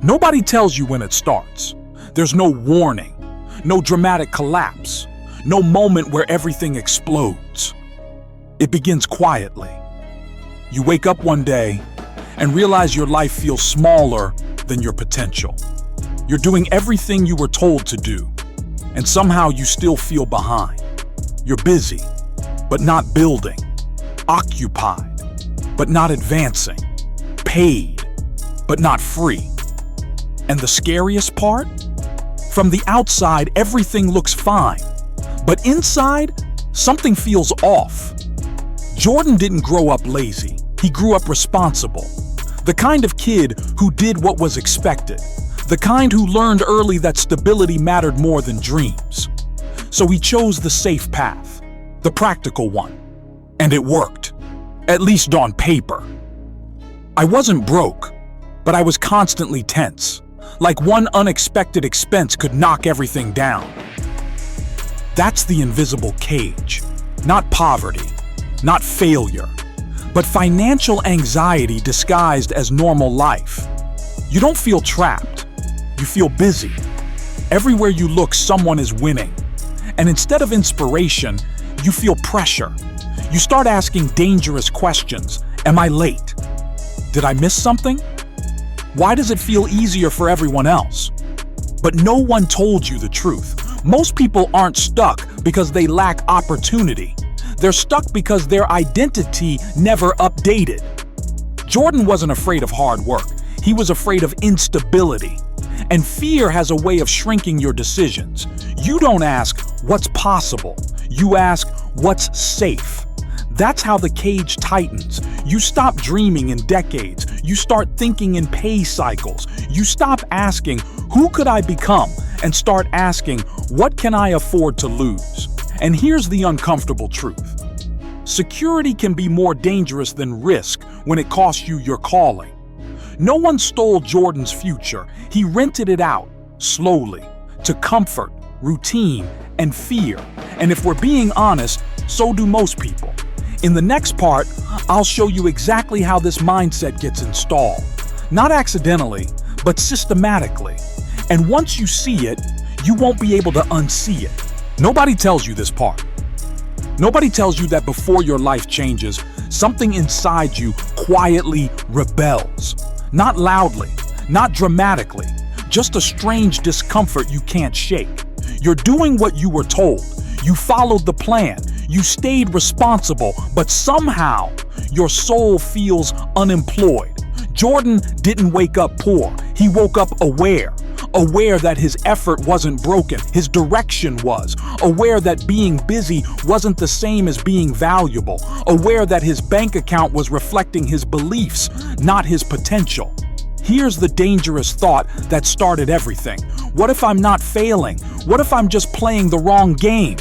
Nobody tells you when it starts. There's no warning, no dramatic collapse, no moment where everything explodes. It begins quietly. You wake up one day and realize your life feels smaller than your potential. You're doing everything you were told to do, and somehow you still feel behind. You're busy, but not building. Occupied, but not advancing. Paid, but not free. And the scariest part? From the outside, everything looks fine, but inside, something feels off. Jordan didn't grow up lazy. He grew up responsible. The kind of kid who did what was expected. The kind who learned early that stability mattered more than dreams. So he chose the safe path, the practical one. And it worked, at least on paper. I wasn't broke, but I was constantly tense, like one unexpected expense could knock everything down. That's the invisible cage, not poverty, not failure, but financial anxiety disguised as normal life. You don't feel trapped, you feel busy. Everywhere you look, someone is winning. And instead of inspiration, you feel pressure. You start asking dangerous questions. Am I late? Did I miss something? Why does it feel easier for everyone else? But no one told you the truth. Most people aren't stuck because they lack opportunity. They're stuck because their identity never updated. Jordan wasn't afraid of hard work. He was afraid of instability. And fear has a way of shrinking your decisions. You don't ask, what's possible? You ask, what's safe? That's how the cage tightens. You stop dreaming in decades. You start thinking in pay cycles. You stop asking, who could I become? And start asking, what can I afford to lose? And here's the uncomfortable truth. Security can be more dangerous than risk when it costs you your calling. No one stole Jordan's future. He rented it out, slowly, to comfort, routine, and fear. And if we're being honest, so do most people. In the next part, I'll show you exactly how this mindset gets installed. Not accidentally, but systematically. And once you see it, you won't be able to unsee it. Nobody tells you this part. Nobody tells you that before your life changes, something inside you quietly rebels. Not loudly, not dramatically, just a strange discomfort you can't shake. You're doing what you were told. You followed the plan. You stayed responsible, but somehow your soul feels unemployed. Jordan didn't wake up poor. He woke up aware that his effort wasn't broken, his direction was, aware that being busy wasn't the same as being valuable, aware that his bank account was reflecting his beliefs, not his potential. Here's the dangerous thought that started everything. What if I'm not failing? What if I'm just playing the wrong game?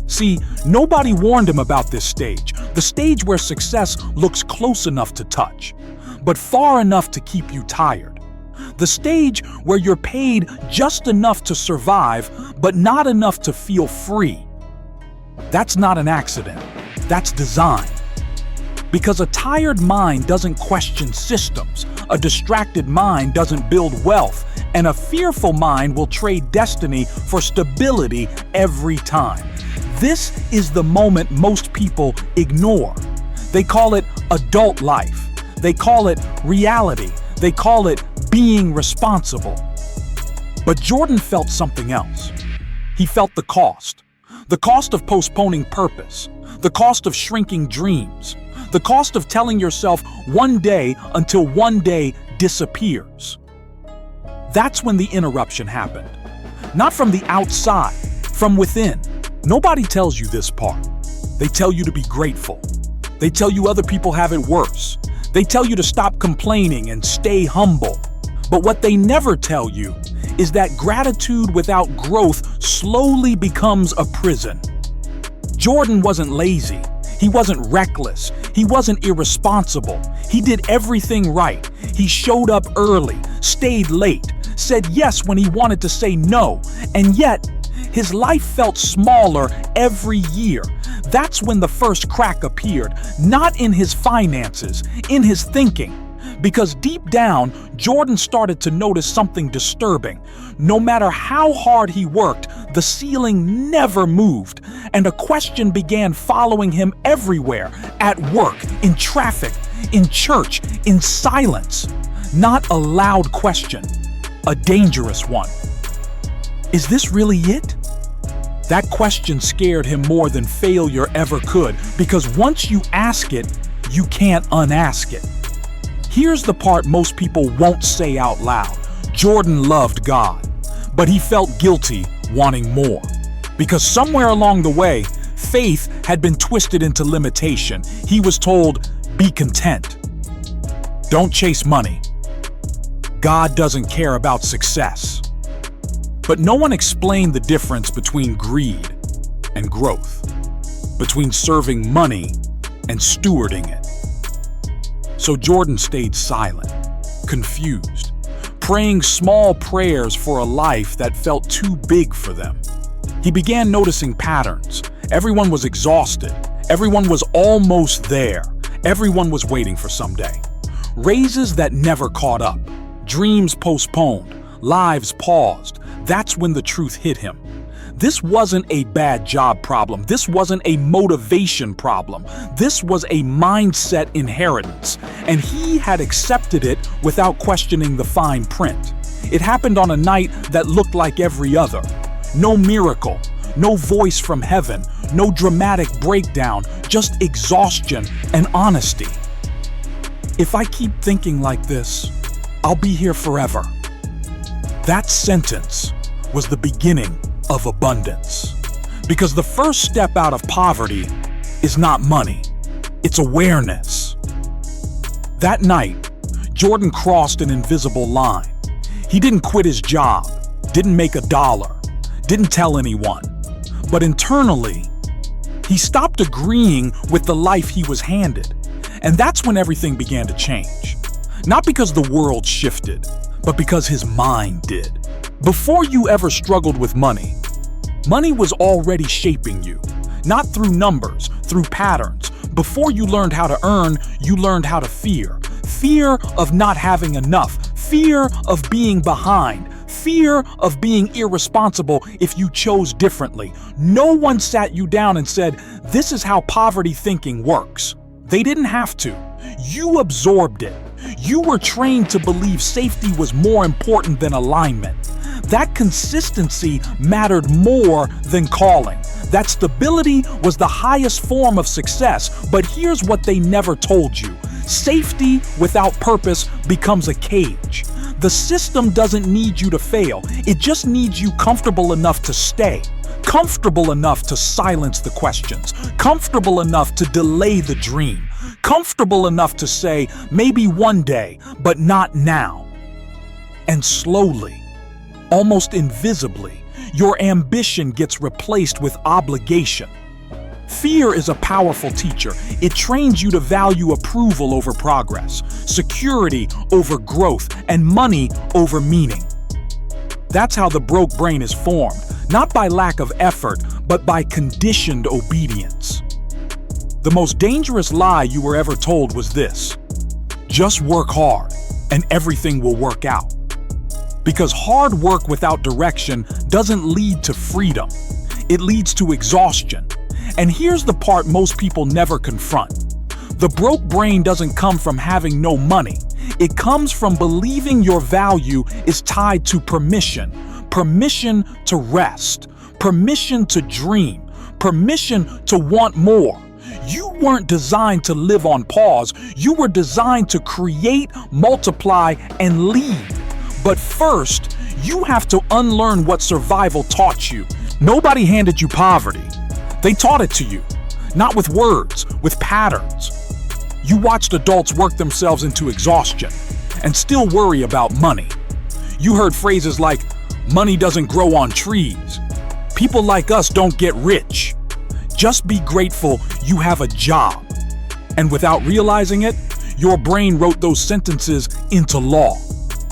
See, nobody warned him about this stage, the stage where success looks close enough to touch, but far enough to keep you tired. The stage where you're paid just enough to survive, but not enough to feel free. That's not an accident. That's design. Because a tired mind doesn't question systems, a distracted mind doesn't build wealth, and a fearful mind will trade destiny for stability every time. This is the moment most people ignore. They call it adult life. They call it reality. They call it being responsible. But Jordan felt something else. He felt the cost of postponing purpose, the cost of shrinking dreams, the cost of telling yourself one day until one day disappears. That's when the interruption happened. Not from the outside, from within. Nobody tells you this part. They tell you to be grateful. They tell you other people have it worse. They tell you to stop complaining and stay humble. But what they never tell you is that gratitude without growth slowly becomes a prison. Jordan wasn't lazy. He wasn't reckless. He wasn't irresponsible. He did everything right. He showed up early, stayed late, said yes when he wanted to say no, and yet his life felt smaller every year. That's when the first crack appeared, not in his finances, in his thinking. Because deep down, Jordan started to notice something disturbing. No matter how hard he worked, the ceiling never moved, and a question began following him everywhere, at work, in traffic, in church, in silence. Not a loud question, a dangerous one. Is this really it? That question scared him more than failure ever could, because once you ask it, you can't unask it. Here's the part most people won't say out loud. Jordan loved God, but he felt guilty wanting more. Because somewhere along the way, faith had been twisted into limitation. He was told, be content. Don't chase money. God doesn't care about success. But no one explained the difference between greed and growth, between serving money and stewarding it. So Jordan stayed silent, confused, praying small prayers for a life that felt too big for them. He began noticing patterns. Everyone was exhausted. Everyone was almost there. Everyone was waiting for someday. Raises that never caught up. Dreams postponed. Lives paused. That's when the truth hit him. This wasn't a bad job problem. This wasn't a motivation problem. This was a mindset inheritance, and he had accepted it without questioning the fine print. It happened on a night that looked like every other. No miracle, no voice from heaven, no dramatic breakdown, just exhaustion and honesty. If I keep thinking like this, I'll be here forever. That sentence was the beginning of abundance. Because the first step out of poverty is not money, it's awareness. That night, Jordan crossed an invisible line. He didn't quit his job, didn't make $1, didn't tell anyone. But internally, he stopped agreeing with the life he was handed. And that's when everything began to change. Not because the world shifted, but because his mind did. Before you ever struggled with money, money was already shaping you. Not through numbers, through patterns. Before you learned how to earn, you learned how to fear. Fear of not having enough. Fear of being behind. Fear of being irresponsible if you chose differently. No one sat you down and said, this is how poverty thinking works. They didn't have to. You absorbed it. You were trained to believe safety was more important than alignment. That consistency mattered more than calling. That stability was the highest form of success. But here's what they never told you. Safety without purpose becomes a cage. The system doesn't need you to fail. It just needs you comfortable enough to stay. Comfortable enough to silence the questions. Comfortable enough to delay the dream. Comfortable enough to say, maybe one day, but not now. And slowly, almost invisibly, your ambition gets replaced with obligation. Fear is a powerful teacher. It trains you to value approval over progress, security over growth, and money over meaning. That's how the broke brain is formed, not by lack of effort, but by conditioned obedience. The most dangerous lie you were ever told was this: just work hard and everything will work out. Because hard work without direction doesn't lead to freedom. It leads to exhaustion. And here's the part most people never confront. The broke brain doesn't come from having no money. It comes from believing your value is tied to permission. Permission to rest. Permission to dream. Permission to want more. You weren't designed to live on pause. You were designed to create, multiply, and lead. But first, you have to unlearn what survival taught you. Nobody handed you poverty. They taught it to you. Not with words, with patterns. You watched adults work themselves into exhaustion and still worry about money. You heard phrases like, money doesn't grow on trees. People like us don't get rich. Just be grateful you have a job. And without realizing it, your brain wrote those sentences into law.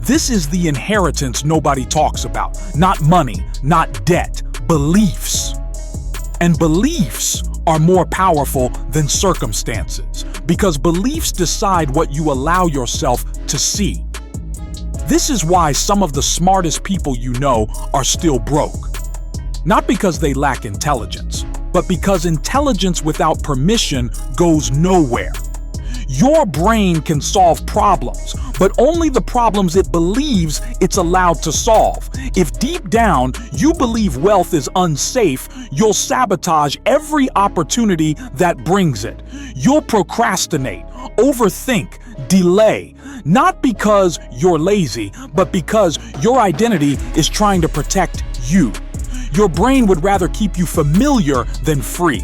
This is the inheritance nobody talks about. Not money, not debt, beliefs. And beliefs are more powerful than circumstances because beliefs decide what you allow yourself to see. This is why some of the smartest people you know are still broke. Not because they lack intelligence, but because intelligence without permission goes nowhere. Your brain can solve problems, but only the problems it believes it's allowed to solve. If deep down you believe wealth is unsafe, you'll sabotage every opportunity that brings it. You'll procrastinate, overthink, delay, not because you're lazy, but because your identity is trying to protect you. Your brain would rather keep you familiar than free.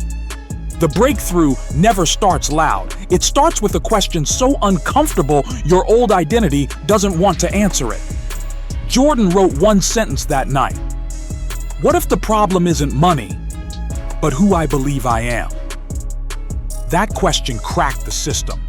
The breakthrough never starts loud. It starts with a question so uncomfortable your old identity doesn't want to answer it. Jordan wrote one sentence that night. What if the problem isn't money, but who I believe I am? That question cracked the system.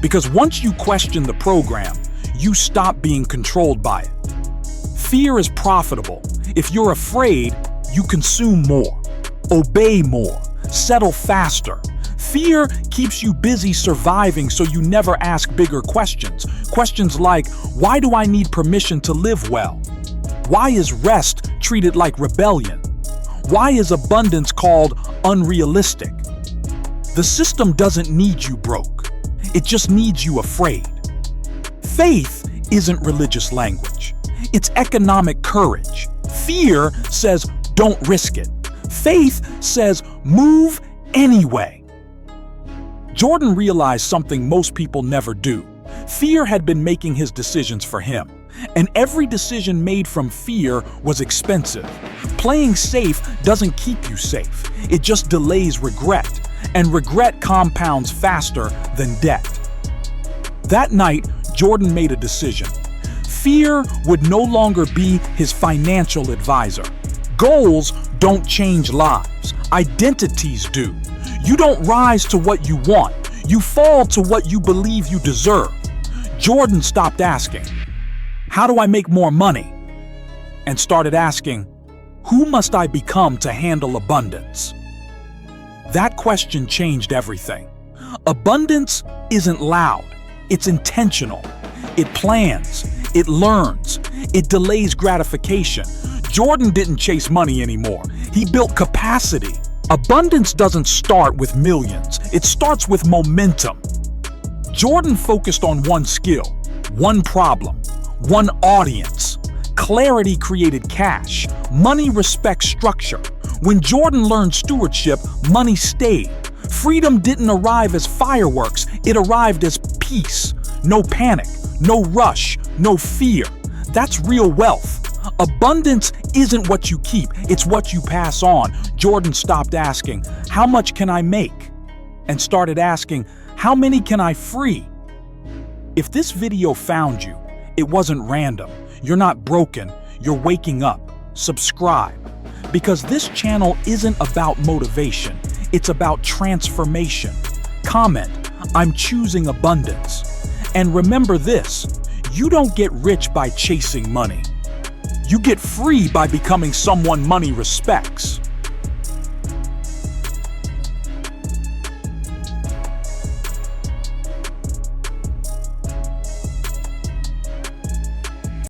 Because once you question the program, you stop being controlled by it. Fear is profitable. If you're afraid, you consume more, obey more, settle faster. Fear keeps you busy surviving so you never ask bigger questions. Questions like, why do I need permission to live well? Why is rest treated like rebellion? Why is abundance called unrealistic? The system doesn't need you broke. It just needs you afraid. Faith isn't religious language. It's economic courage. Fear says, don't risk it. Faith says, move anyway. Jordan realized something most people never do. Fear had been making his decisions for him, and every decision made from fear was expensive. Playing safe doesn't keep you safe. It just delays regret, and regret compounds faster than debt. That night, Jordan made a decision. Fear would no longer be his financial advisor. Goals don't change lives. Identities do. You don't rise to what you want. You fall to what you believe you deserve. Jordan stopped asking, how do I make more money? And started asking, who must I become to handle abundance? That question changed everything. Abundance isn't loud. It's intentional. It plans. It learns. It delays gratification. Jordan didn't chase money anymore. He built capacity. Abundance doesn't start with millions. It starts with momentum. Jordan focused on one skill, one problem, one audience. Clarity created cash. Money respects structure. When Jordan learned stewardship, money stayed. Freedom didn't arrive as fireworks. It arrived as peace. No panic, no rush, no fear. That's real wealth. Abundance isn't what you keep, it's what you pass on. Jordan stopped asking, how much can I make? And started asking, how many can I free? If this video found you, it wasn't random. You're not broken, you're waking up. Subscribe. Because this channel isn't about motivation, it's about transformation. Comment, I'm choosing abundance. And remember this, you don't get rich by chasing money. You get free by becoming someone money respects.